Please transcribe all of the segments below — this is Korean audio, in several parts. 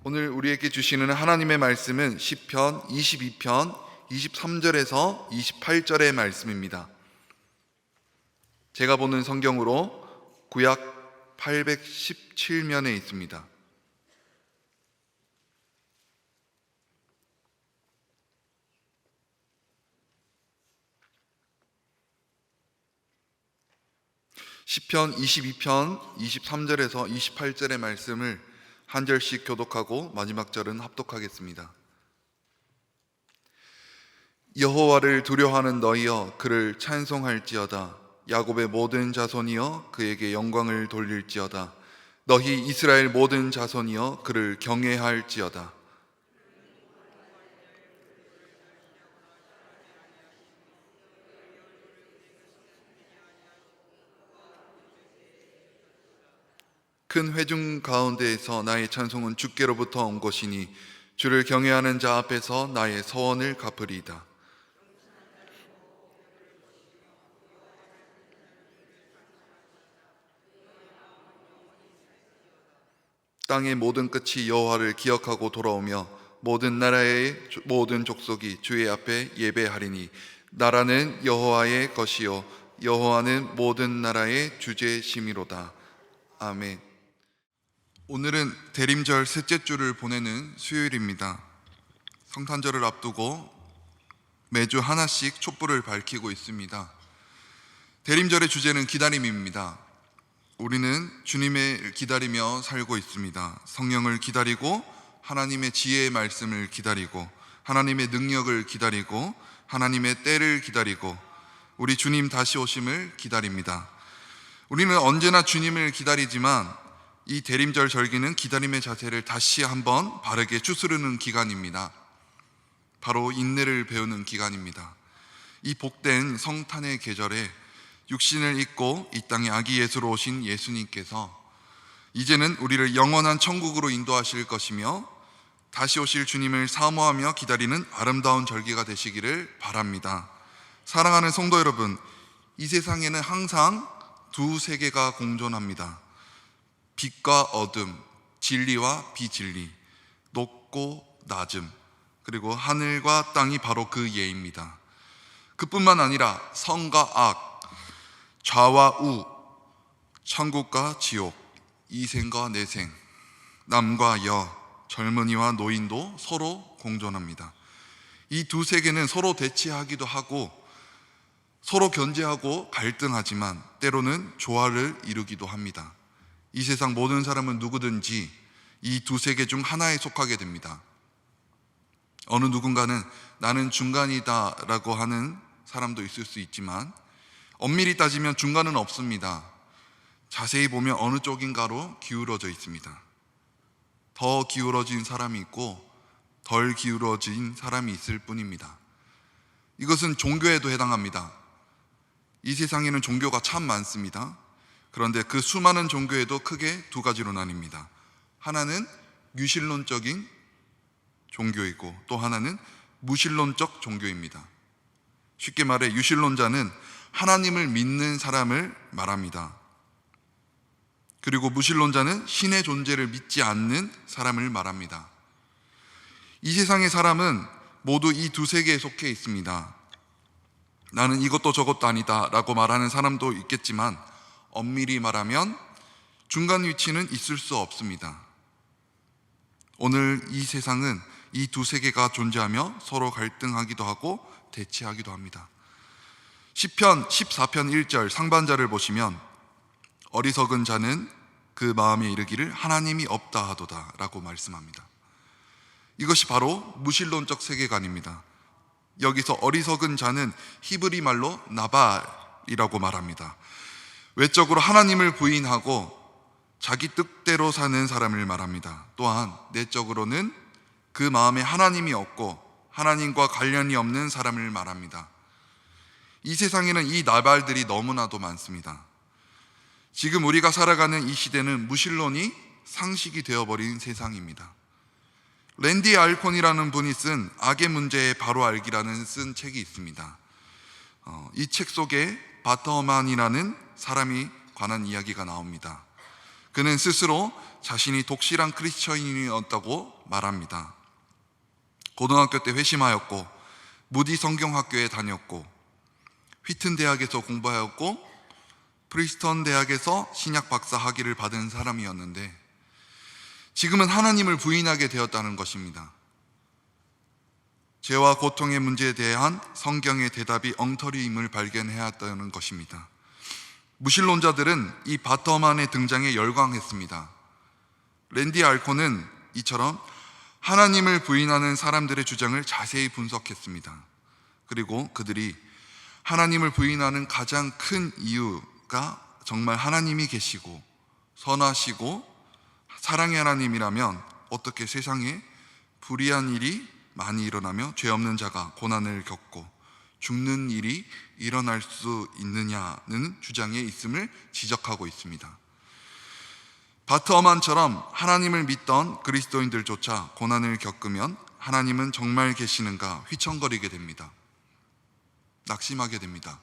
오늘 우리에게 주시는 하나님의 말씀은 시편 22편 23절에서 28절의 말씀입니다. 제가 보는 성경으로 구약 817면에 있습니다. 시편 22편 23절에서 28절의 말씀을 한 절씩 교독하고 마지막 절은 합독하겠습니다. 여호와를 두려워하는 너희여 그를 찬송할지어다. 야곱의 모든 자손이여 그에게 영광을 돌릴지어다. 너희 이스라엘 모든 자손이여 그를 경외할지어다. 큰 회중 가운데에서 나의 찬송은 주께로부터 온 것이니 주를 경외하는 자 앞에서 나의 서원을 갚으리이다. 땅의 모든 끝이 여호와를 기억하고 돌아오며 모든 나라의 모든 족속이 주의 앞에 예배하리니 나라는 여호와의 것이요 여호와는 모든 나라의 주제심이로다. 아멘. 오늘은 대림절 셋째 주를 보내는 수요일입니다. 성탄절을 앞두고 매주 하나씩 촛불을 밝히고 있습니다. 대림절의 주제는 기다림입니다. 우리는 주님을 기다리며 살고 있습니다. 성령을 기다리고 하나님의 지혜의 말씀을 기다리고 하나님의 능력을 기다리고 하나님의 때를 기다리고 우리 주님 다시 오심을 기다립니다. 우리는 언제나 주님을 기다리지만 이 대림절 절기는 기다림의 자세를 다시 한번 바르게 추스르는 기간입니다. 바로 인내를 배우는 기간입니다. 이 복된 성탄의 계절에 육신을 입고 이 땅에 아기 예수로 오신 예수님께서 이제는 우리를 영원한 천국으로 인도하실 것이며 다시 오실 주님을 사모하며 기다리는 아름다운 절기가 되시기를 바랍니다. 사랑하는 성도 여러분, 이 세상에는 항상 두 세계가 공존합니다. 빛과 어둠, 진리와 비진리, 높고 낮음, 그리고 하늘과 땅이 바로 그 예입니다. 그뿐만 아니라 선과 악, 좌와 우, 천국과 지옥, 이생과 내생, 남과 여, 젊은이와 노인도 서로 공존합니다. 이 두 세계는 서로 대치하기도 하고 서로 견제하고 갈등하지만 때로는 조화를 이루기도 합니다. 이 세상 모든 사람은 누구든지 이 두 세계 중 하나에 속하게 됩니다. 어느 누군가는 나는 중간이다 라고 하는 사람도 있을 수 있지만 엄밀히 따지면 중간은 없습니다. 자세히 보면 어느 쪽인가로 기울어져 있습니다. 더 기울어진 사람이 있고 덜 기울어진 사람이 있을 뿐입니다. 이것은 종교에도 해당합니다. 이 세상에는 종교가 참 많습니다. 그런데 그 수많은 종교에도 크게 두 가지로 나뉩니다. 하나는 유실론적인 종교이고 또 하나는 무신론적 종교입니다. 쉽게 말해 유실론자는 하나님을 믿는 사람을 말합니다. 그리고 무신론자는 신의 존재를 믿지 않는 사람을 말합니다. 이 세상의 사람은 모두 이 두 세계에 속해 있습니다. 나는 이것도 저것도 아니다 라고 말하는 사람도 있겠지만 엄밀히 말하면 중간 위치는 있을 수 없습니다. 오늘 이 세상은 이 두 세계가 존재하며 서로 갈등하기도 하고 대치하기도 합니다. 시편 14편 1절 상반절을 보시면 어리석은 자는 그 마음에 이르기를 하나님이 없다 하도다 라고 말씀합니다. 이것이 바로 무신론적 세계관입니다. 여기서 어리석은 자는 히브리 말로 나발이라고 말합니다. 외적으로 하나님을 부인하고 자기 뜻대로 사는 사람을 말합니다. 또한 내적으로는 그 마음에 하나님이 없고 하나님과 관련이 없는 사람을 말합니다. 이 세상에는 이 나발들이 너무나도 많습니다. 지금 우리가 살아가는 이 시대는 무신론이 상식이 되어버린 세상입니다. 랜디 알콘이라는 분이 쓴 악의 문제의 바로 알기라는 쓴 책이 있습니다. 이 책 속에 바터만이라는 사람이 관한 이야기가 나옵니다. 그는 스스로 자신이 독실한 크리스천인이었다고 말합니다. 고등학교 때 회심하였고 무디 성경학교에 다녔고 휘튼 대학에서 공부하였고 프리스턴 대학에서 신약 박사 학위를 받은 사람이었는데 지금은 하나님을 부인하게 되었다는 것입니다. 죄와 고통의 문제에 대한 성경의 대답이 엉터리임을 발견해왔다는 것입니다. 무신론자들은 이 바터만의 등장에 열광했습니다. 랜디 알콘은 이처럼 하나님을 부인하는 사람들의 주장을 자세히 분석했습니다. 그리고 그들이 하나님을 부인하는 가장 큰 이유가 정말 하나님이 계시고 선하시고 사랑의 하나님이라면 어떻게 세상에 불의한 일이 많이 일어나며 죄 없는 자가 고난을 겪고 죽는 일이 일어날 수 있느냐는 주장에 있음을 지적하고 있습니다. 바트어만처럼 하나님을 믿던 그리스도인들조차 고난을 겪으면 하나님은 정말 계시는가 휘청거리게 됩니다. 낙심하게 됩니다.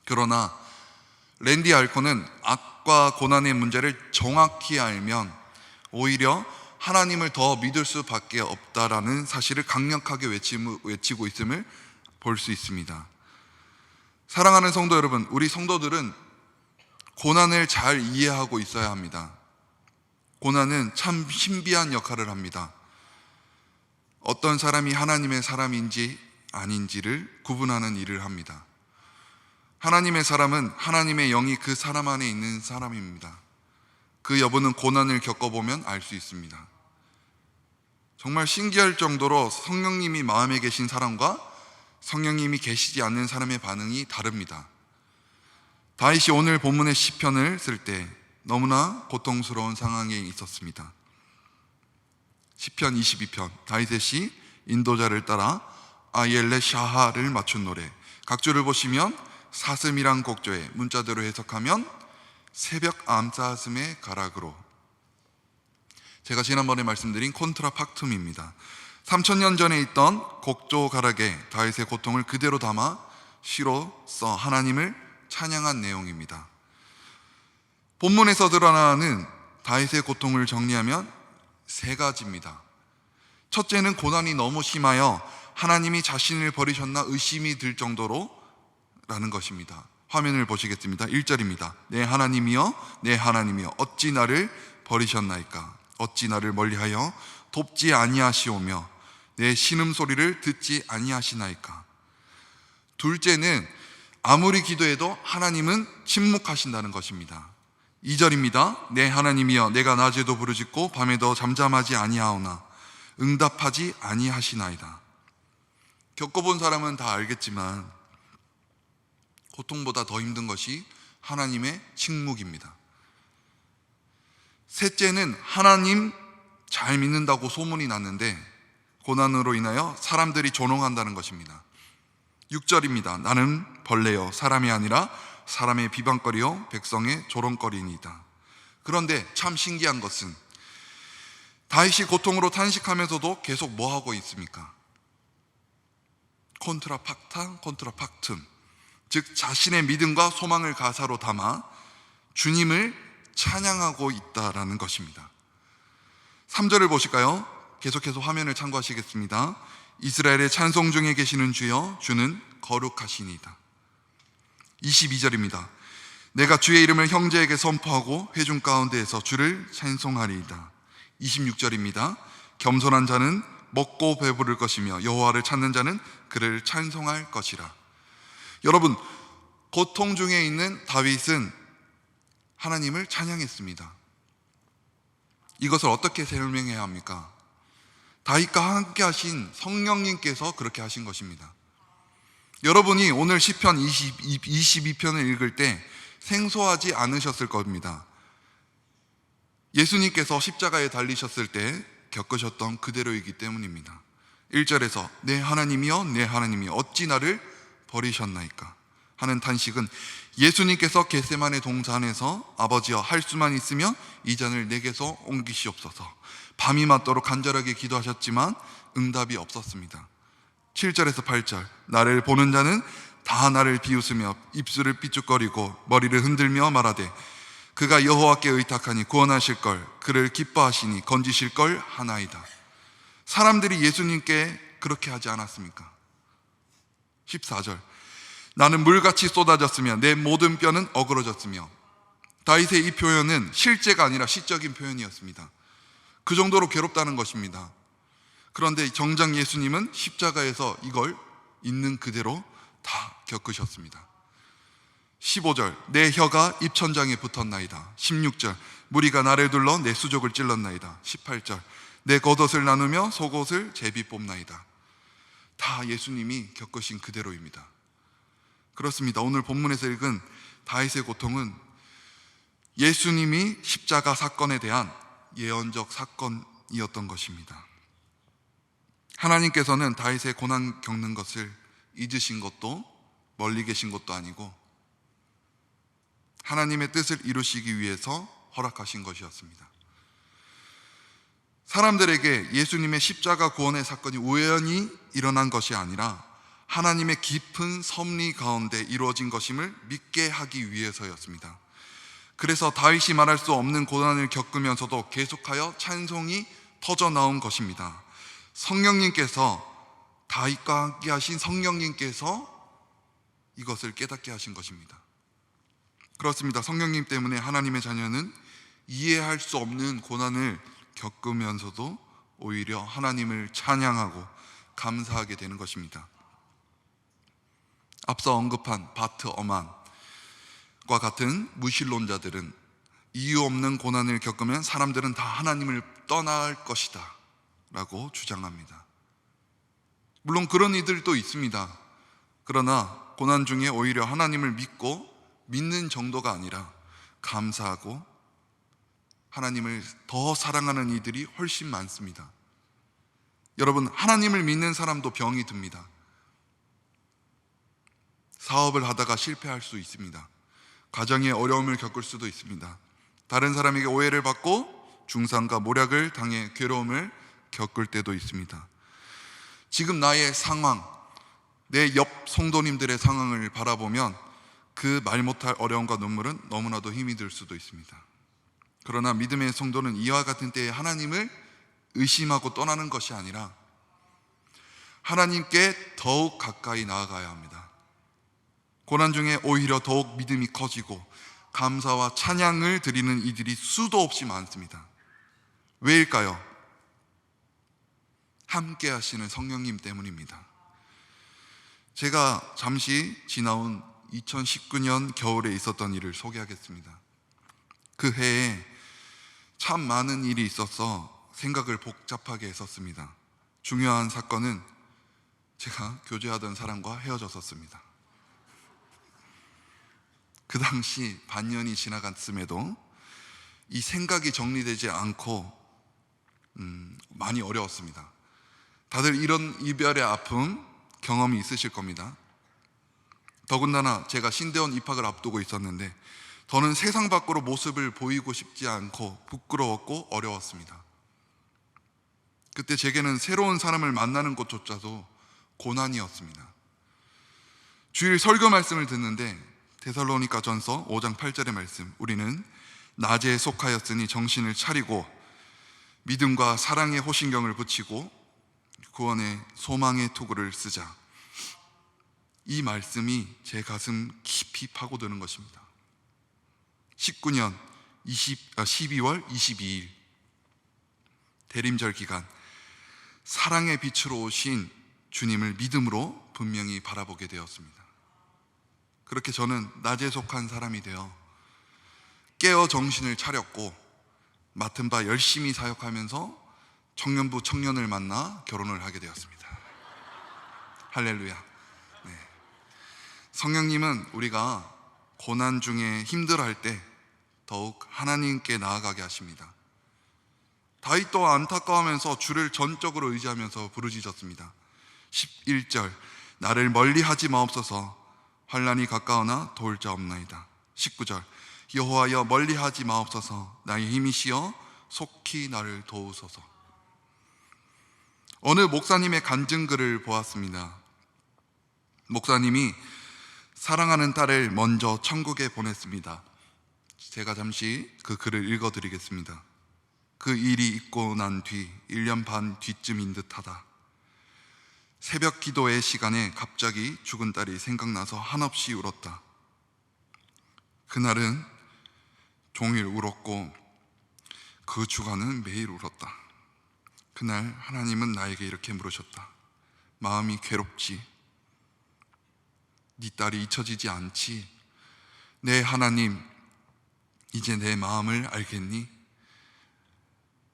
그러나 랜디 알콘은 악과 고난의 문제를 정확히 알면 오히려 하나님을 더 믿을 수밖에 없다라는 사실을 강력하게 외치고 있음을 볼 수 있습니다. 사랑하는 성도 여러분, 우리 성도들은 고난을 잘 이해하고 있어야 합니다. 고난은 참 신비한 역할을 합니다. 어떤 사람이 하나님의 사람인지 아닌지를 구분하는 일을 합니다. 하나님의 사람은 하나님의 영이 그 사람 안에 있는 사람입니다. 그 여부는 고난을 겪어보면 알 수 있습니다. 정말 신기할 정도로 성령님이 마음에 계신 사람과 성령님이 계시지 않는 사람의 반응이 다릅니다. 다윗이 오늘 본문의 시편을 쓸 때 너무나 고통스러운 상황에 있었습니다. 시편 22편, 다윗의 시 인도자를 따라 아옐레 샤하를 맞춘 노래. 각주를 보시면 사슴이란 곡조에 문자대로 해석하면 새벽 암사슴의 가락으로. 제가 지난번에 말씀드린 콘트라팍툼입니다. 3000년 전에 있던 곡조 가락에 다윗의 고통을 그대로 담아 시로 써 하나님을 찬양한 내용입니다. 본문에서 드러나는 다윗의 고통을 정리하면 세 가지입니다. 첫째는 고난이 너무 심하여 하나님이 자신을 버리셨나 의심이 들 정도로 라는 것입니다. 화면을 보시겠습니다. 1절입니다. 내 하나님이여 내 하나님이여 어찌 나를 버리셨나이까. 어찌 나를 멀리하여 돕지 아니하시오며 내 신음소리를 듣지 아니하시나이까. 둘째는 아무리 기도해도 하나님은 침묵하신다는 것입니다. 2절입니다. 내 하나님이여 내가 낮에도 부르짖고 밤에도 잠잠하지 아니하오나 응답하지 아니하시나이다. 겪어본 사람은 다 알겠지만 고통보다 더 힘든 것이 하나님의 침묵입니다. 셋째는 하나님 잘 믿는다고 소문이 났는데 고난으로 인하여 사람들이 조롱한다는 것입니다. 6절입니다. 나는 벌레요 사람이 아니라 사람의 비방거리요 백성의 조롱거리니이다. 그런데 참 신기한 것은 다윗이 고통으로 탄식하면서도 계속 뭐 하고 있습니까? 콘트라팍툼, 즉 자신의 믿음과 소망을 가사로 담아 주님을 찬양하고 있다라는 것입니다. 3절을 보실까요? 계속해서 화면을 참고하시겠습니다. 이스라엘의 찬송 중에 계시는 주여 주는 거룩하시니이다. 22절입니다. 내가 주의 이름을 형제에게 선포하고 회중 가운데에서 주를 찬송하리이다. 26절입니다. 겸손한 자는 먹고 배부를 것이며 여호와를 찾는 자는 그를 찬송할 것이라. 여러분, 고통 중에 있는 다윗은 하나님을 찬양했습니다. 이것을 어떻게 설명해야 합니까? 다윗과 함께 하신 성령님께서 그렇게 하신 것입니다. 여러분이 오늘 시편 22편을 읽을 때 생소하지 않으셨을 겁니다. 예수님께서 십자가에 달리셨을 때 겪으셨던 그대로이기 때문입니다. 1절에서 내 하나님이여 내 하나님이여 어찌 나를 버리셨나이까 하는 탄식은 예수님께서 겟세마네 동산에서 아버지여 할 수만 있으면 이 잔을 내게서 옮기시옵소서 밤이 맞도록 간절하게 기도하셨지만 응답이 없었습니다. 7절에서 8절 나를 보는 자는 다 나를 비웃으며 입술을 삐죽거리고 머리를 흔들며 말하되 그가 여호와께 의탁하니 구원하실 걸, 그를 기뻐하시니 건지실 걸 하나이다. 사람들이 예수님께 그렇게 하지 않았습니까? 14절, 나는 물같이 쏟아졌으며 내 모든 뼈는 어그러졌으며. 다윗의 이 표현은 실제가 아니라 시적인 표현이었습니다. 그 정도로 괴롭다는 것입니다. 그런데 정작 예수님은 십자가에서 이걸 있는 그대로 다 겪으셨습니다. 15절, 내 혀가 입천장에 붙었나이다. 16절, 무리가 나를 둘러 내 수족을 찔렀나이다. 18절, 내 겉옷을 나누며 속옷을 제비 뽑나이다. 다 예수님이 겪으신 그대로입니다. 그렇습니다. 오늘 본문에서 읽은 다윗의 고통은 예수님이 십자가 사건에 대한 예언적 사건이었던 것입니다. 하나님께서는 다윗의 고난 겪는 것을 잊으신 것도 멀리 계신 것도 아니고 하나님의 뜻을 이루시기 위해서 허락하신 것이었습니다. 사람들에게 예수님의 십자가 구원의 사건이 우연히 일어난 것이 아니라 하나님의 깊은 섭리 가운데 이루어진 것임을 믿게 하기 위해서였습니다. 그래서 다윗이 말할 수 없는 고난을 겪으면서도 계속하여 찬송이 터져나온 것입니다. 성령님께서, 다윗과 함께 하신 성령님께서 이것을 깨닫게 하신 것입니다. 그렇습니다. 성령님 때문에 하나님의 자녀는 이해할 수 없는 고난을 겪으면서도 오히려 하나님을 찬양하고 감사하게 되는 것입니다. 앞서 언급한 바트 어만과 같은 무신론자들은 이유 없는 고난을 겪으면 사람들은 다 하나님을 떠날 것이다 라고 주장합니다. 물론 그런 이들도 있습니다. 그러나 고난 중에 오히려 하나님을 믿는 정도가 아니라 감사하고 하나님을 더 사랑하는 이들이 훨씬 많습니다. 여러분, 하나님을 믿는 사람도 병이 듭니다. 사업을 하다가 실패할 수 있습니다. 가정에 어려움을 겪을 수도 있습니다. 다른 사람에게 오해를 받고 중상과 모략을 당해 괴로움을 겪을 때도 있습니다. 지금 나의 상황, 내 옆 성도님들의 상황을 바라보면 그 말 못할 어려움과 눈물은 너무나도 힘이 들 수도 있습니다. 그러나 믿음의 성도는 이와 같은 때에 하나님을 의심하고 떠나는 것이 아니라 하나님께 더욱 가까이 나아가야 합니다. 고난 중에 오히려 더욱 믿음이 커지고 감사와 찬양을 드리는 이들이 수도 없이 많습니다. 왜일까요? 함께 하시는 성령님 때문입니다. 제가 잠시 지나온 2019년 겨울에 있었던 일을 소개하겠습니다. 그 해에 참 많은 일이 있어서 생각을 복잡하게 했었습니다. 중요한 사건은 제가 교제하던 사람과 헤어졌었습니다. 그 당시 반년이 지나갔음에도 이 생각이 정리되지 않고 많이 어려웠습니다. 다들 이런 이별의 아픔 경험이 있으실 겁니다. 더군다나 제가 신대원 입학을 앞두고 있었는데 저는 세상 밖으로 모습을 보이고 싶지 않고 부끄러웠고 어려웠습니다. 그때 제게는 새로운 사람을 만나는 것조차도 고난이었습니다. 주일 설교 말씀을 듣는데 데살로니가 전서 5장 8절의 말씀, 우리는 낮에 속하였으니 정신을 차리고 믿음과 사랑의 호신경을 붙이고 구원의 소망의 투구를 쓰자. 이 말씀이 제 가슴 깊이 파고드는 것입니다. 19년 12월 22일 대림절 기간, 사랑의 빛으로 오신 주님을 믿음으로 분명히 바라보게 되었습니다. 그렇게 저는 낮에 속한 사람이 되어 깨어 정신을 차렸고 맡은 바 열심히 사역하면서 청년부 청년을 만나 결혼을 하게 되었습니다. 할렐루야. 네. 성령님은 우리가 고난 중에 힘들어할 때 더욱 하나님께 나아가게 하십니다. 다윗도 안타까워하면서 주를 전적으로 의지하면서 부르짖었습니다. 11절, 나를 멀리하지 마옵소서. 환난이 가까우나 도울 자 없나이다. 19절, 여호와여 멀리하지 마옵소서. 나의 힘이시여 속히 나를 도우소서. 어느 목사님의 간증글을 보았습니다. 목사님이 사랑하는 딸을 먼저 천국에 보냈습니다. 제가 잠시 그 글을 읽어드리겠습니다. 그 일이 있고 난 뒤 1년 반 뒤쯤인 듯하다. 새벽 기도의 시간에 갑자기 죽은 딸이 생각나서 한없이 울었다. 그날은 종일 울었고 그 주간은 매일 울었다. 그날 하나님은 나에게 이렇게 물으셨다. 마음이 괴롭지? 네 딸이 잊혀지지 않지? 네 하나님, 이제 내 마음을 알겠니?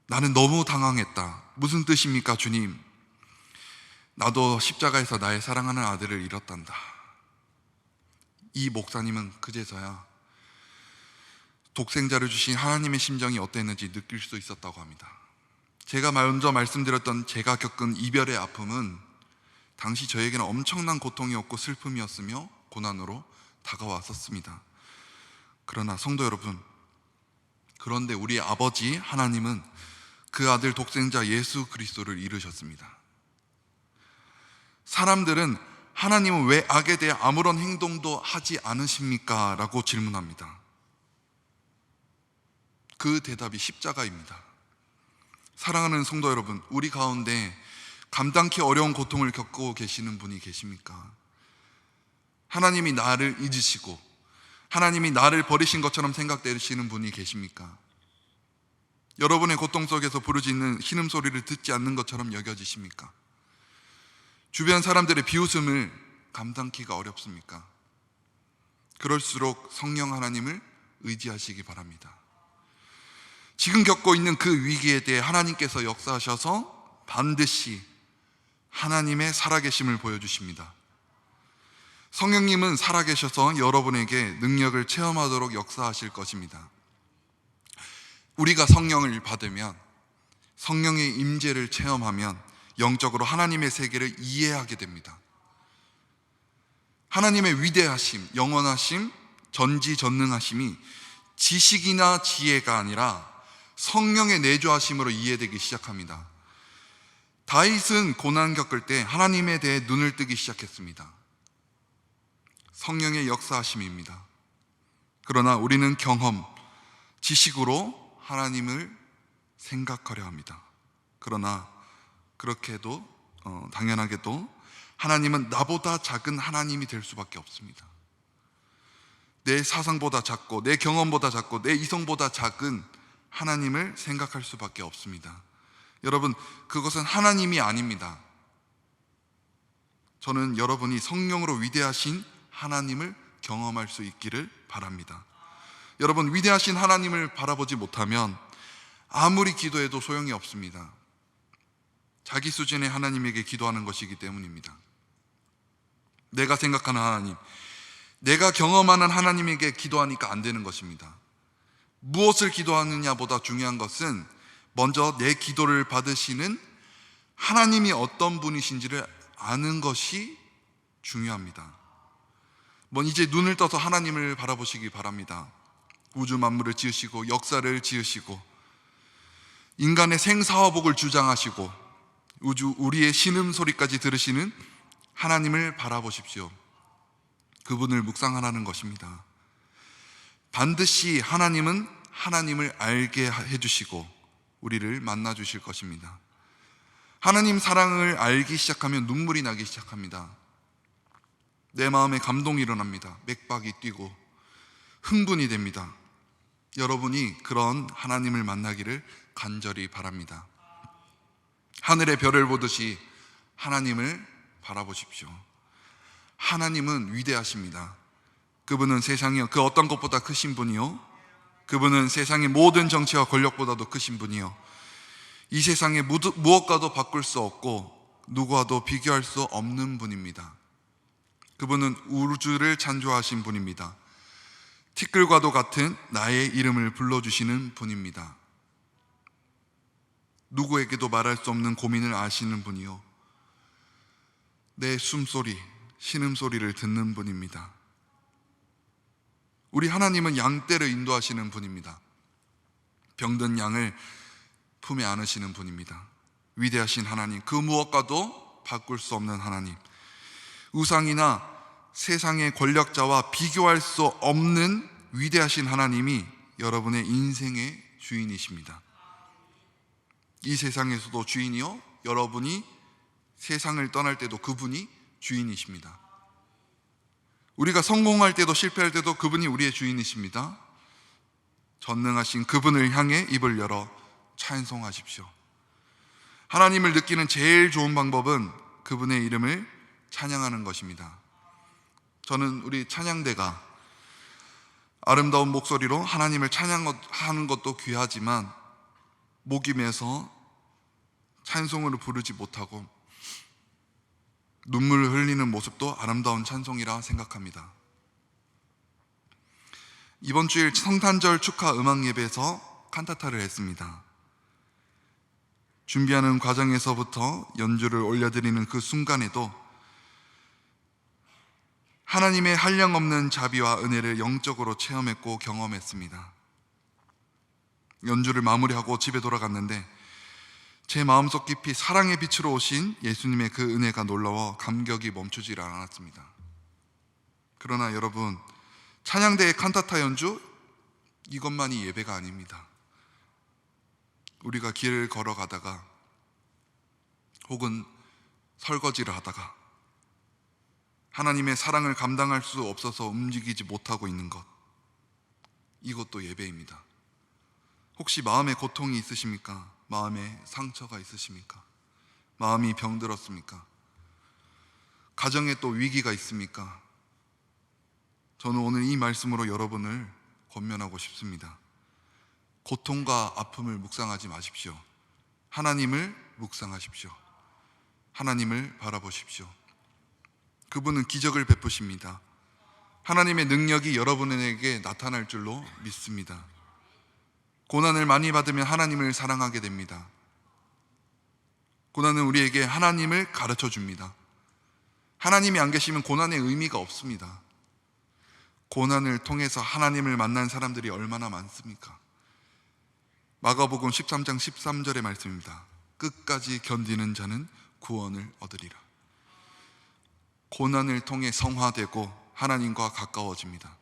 나는 너무 당황했다. 무슨 뜻입니까 주님? 나도 십자가에서 나의 사랑하는 아들을 잃었단다. 이 목사님은 그제서야 독생자를 주신 하나님의 심정이 어땠는지 느낄 수 있었다고 합니다. 제가 먼저 말씀드렸던 제가 겪은 이별의 아픔은 당시 저에게는 엄청난 고통이었고 슬픔이었으며 고난으로 다가왔었습니다. 그러나 성도 여러분, 그런데 우리 아버지 하나님은 그 아들 독생자 예수 그리스도를 잃으셨습니다. 사람들은 하나님은 왜 악에 대해 아무런 행동도 하지 않으십니까? 라고 질문합니다. 그 대답이 십자가입니다. 사랑하는 성도 여러분, 우리 가운데 감당키 어려운 고통을 겪고 계시는 분이 계십니까? 하나님이 나를 잊으시고 하나님이 나를 버리신 것처럼 생각되시는 분이 계십니까? 여러분의 고통 속에서 부르짖는 신음소리를 듣지 않는 것처럼 여겨지십니까? 주변 사람들의 비웃음을 감당키가 어렵습니까? 그럴수록 성령 하나님을 의지하시기 바랍니다. 지금 겪고 있는 그 위기에 대해 하나님께서 역사하셔서 반드시 하나님의 살아계심을 보여주십니다. 성령님은 살아계셔서 여러분에게 능력을 체험하도록 역사하실 것입니다. 우리가 성령을 받으면, 성령의 임재를 체험하면 영적으로 하나님의 세계를 이해하게 됩니다. 하나님의 위대하심, 영원하심, 전지전능하심이 지식이나 지혜가 아니라 성령의 내주하심으로 이해되기 시작합니다. 다윗은 고난 겪을 때 하나님에 대해 눈을 뜨기 시작했습니다. 성령의 역사하심입니다. 그러나 우리는 경험, 지식으로 하나님을 생각하려 합니다. 그러나 그렇게도 당연하게도 하나님은 나보다 작은 하나님이 될 수밖에 없습니다. 내 사상보다 작고 내 경험보다 작고 내 이성보다 작은 하나님을 생각할 수밖에 없습니다. 여러분, 그것은 하나님이 아닙니다. 저는 여러분이 성령으로 위대하신 하나님을 경험할 수 있기를 바랍니다. 여러분, 위대하신 하나님을 바라보지 못하면 아무리 기도해도 소용이 없습니다. 자기 수준의 하나님에게 기도하는 것이기 때문입니다. 내가 생각하는 하나님, 내가 경험하는 하나님에게 기도하니까 안 되는 것입니다. 무엇을 기도하느냐보다 중요한 것은 먼저 내 기도를 받으시는 하나님이 어떤 분이신지를 아는 것이 중요합니다. 이제 눈을 떠서 하나님을 바라보시기 바랍니다. 우주 만물을 지으시고 역사를 지으시고 인간의 생사화복을 주장하시고 우리의 신음소리까지 들으시는 하나님을 바라보십시오. 그분을 묵상하라는 것입니다. 반드시 하나님은 하나님을 알게 해주시고 우리를 만나주실 것입니다. 하나님 사랑을 알기 시작하면 눈물이 나기 시작합니다. 내 마음에 감동이 일어납니다. 맥박이 뛰고 흥분이 됩니다. 여러분이 그런 하나님을 만나기를 간절히 바랍니다. 하늘의 별을 보듯이 하나님을 바라보십시오. 하나님은 위대하십니다. 그분은 세상의 그 어떤 것보다 크신 분이요, 그분은 세상의 모든 정치와 권력보다도 크신 분이요, 이 세상에 무엇과도 바꿀 수 없고 누구와도 비교할 수 없는 분입니다. 그분은 우주를 창조하신 분입니다. 티끌과도 같은 나의 이름을 불러주시는 분입니다. 누구에게도 말할 수 없는 고민을 아시는 분이요, 내 숨소리, 신음소리를 듣는 분입니다. 우리 하나님은 양떼를 인도하시는 분입니다. 병든 양을 품에 안으시는 분입니다. 위대하신 하나님, 그 무엇과도 바꿀 수 없는 하나님, 우상이나 세상의 권력자와 비교할 수 없는 위대하신 하나님이 여러분의 인생의 주인이십니다. 이 세상에서도 주인이요, 여러분이 세상을 떠날 때도 그분이 주인이십니다. 우리가 성공할 때도 실패할 때도 그분이 우리의 주인이십니다. 전능하신 그분을 향해 입을 열어 찬송하십시오. 하나님을 느끼는 제일 좋은 방법은 그분의 이름을 찬양하는 것입니다. 저는 우리 찬양대가 아름다운 목소리로 하나님을 찬양하는 것도 귀하지만 목이 메서 찬송으로 부르지 못하고 눈물을 흘리는 모습도 아름다운 찬송이라 생각합니다. 이번 주일 성탄절 축하 음악 예배에서 칸타타를 했습니다. 준비하는 과정에서부터 연주를 올려드리는 그 순간에도 하나님의 한량없는 자비와 은혜를 영적으로 체험했고 경험했습니다. 연주를 마무리하고 집에 돌아갔는데 제 마음속 깊이 사랑의 빛으로 오신 예수님의 그 은혜가 놀라워 감격이 멈추질 않았습니다. 그러나 여러분, 찬양대의 칸타타 연주, 이것만이 예배가 아닙니다. 우리가 길을 걸어가다가 혹은 설거지를 하다가 하나님의 사랑을 감당할 수 없어서 움직이지 못하고 있는 것, 이것도 예배입니다. 혹시 마음에 고통이 있으십니까? 마음에 상처가 있으십니까? 마음이 병들었습니까? 가정에 또 위기가 있습니까? 저는 오늘 이 말씀으로 여러분을 권면하고 싶습니다. 고통과 아픔을 묵상하지 마십시오. 하나님을 묵상하십시오. 하나님을 바라보십시오. 그분은 기적을 베푸십니다. 하나님의 능력이 여러분에게 나타날 줄로 믿습니다. 고난을 많이 받으면 하나님을 사랑하게 됩니다. 고난은 우리에게 하나님을 가르쳐 줍니다. 하나님이 안 계시면 고난의 의미가 없습니다. 고난을 통해서 하나님을 만난 사람들이 얼마나 많습니까? 마가복음 13장 13절의 말씀입니다. 끝까지 견디는 자는 구원을 얻으리라. 고난을 통해 성화되고 하나님과 가까워집니다.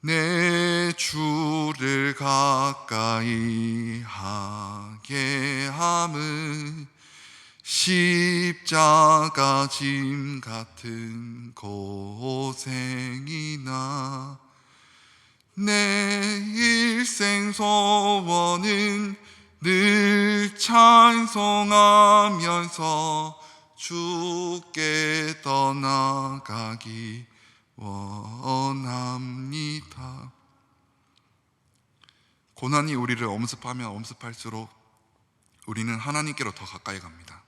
내 주를 가까이 하게 함은 십자가 짐 같은 고생이나 내 일생 소원은 늘 찬송하면서 주께 떠나가기 원합니다. 고난이 우리를 엄습하면 엄습할수록 우리는 하나님께로 더 가까이 갑니다.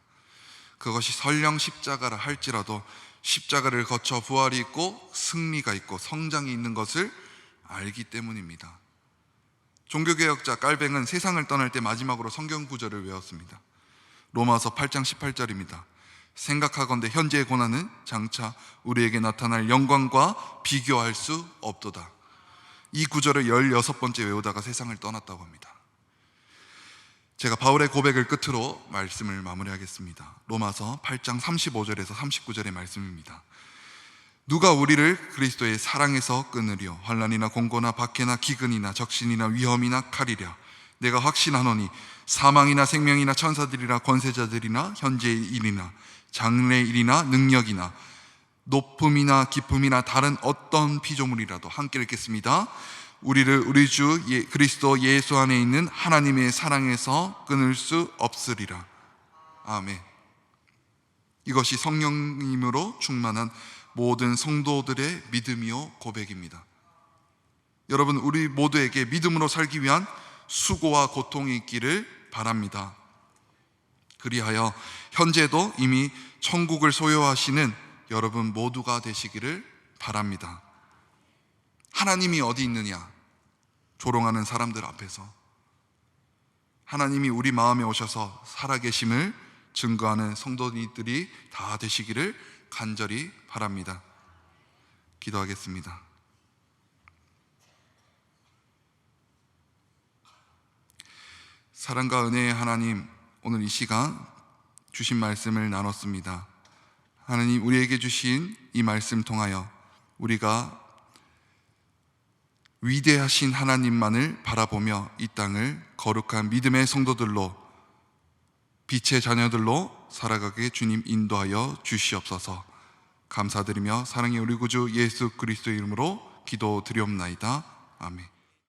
그것이 설령 십자가라 할지라도 십자가를 거쳐 부활이 있고 승리가 있고 성장이 있는 것을 알기 때문입니다. 종교개혁자 깔뱅은 세상을 떠날 때 마지막으로 성경 구절을 외웠습니다. 로마서 8장 18절입니다. 생각하건대 현재의 고난은 장차 우리에게 나타날 영광과 비교할 수 없도다. 이 구절을 16번째 외우다가 세상을 떠났다고 합니다. 제가 바울의 고백을 끝으로 말씀을 마무리하겠습니다. 로마서 8장 35절에서 39절의 말씀입니다. 누가 우리를 그리스도의 사랑에서 끊으려? 환난이나 공고나 박해나 기근이나 적신이나 위험이나 칼이랴. 내가 확신하노니 사망이나 생명이나 천사들이나 권세자들이나 현재의 일이나 장래의 일이나 능력이나 높음이나 깊음이나 다른 어떤 피조물이라도 함께 읽겠습니다. 우리를 우리 주 그리스도 예수 안에 있는 하나님의 사랑에서 끊을 수 없으리라. 아멘. 이것이 성령님으로 충만한 모든 성도들의 믿음이요 고백입니다. 여러분, 우리 모두에게 믿음으로 살기 위한 수고와 고통이 있기를 바랍니다. 그리하여 현재도 이미 천국을 소유하시는 여러분 모두가 되시기를 바랍니다. 하나님이 어디 있느냐? 조롱하는 사람들 앞에서 하나님이 우리 마음에 오셔서 살아계심을 증거하는 성도들이 다 되시기를 간절히 바랍니다. 기도하겠습니다. 사랑과 은혜의 하나님, 오늘 이 시간 주신 말씀을 나눴습니다. 하나님, 우리에게 주신 이 말씀 통하여 우리가 위대하신 하나님만을 바라보며 이 땅을 거룩한 믿음의 성도들로, 빛의 자녀들로 살아가게 주님 인도하여 주시옵소서. 감사드리며 사랑의 우리 구주 예수 그리스도 이름으로 기도드리옵나이다. 아멘.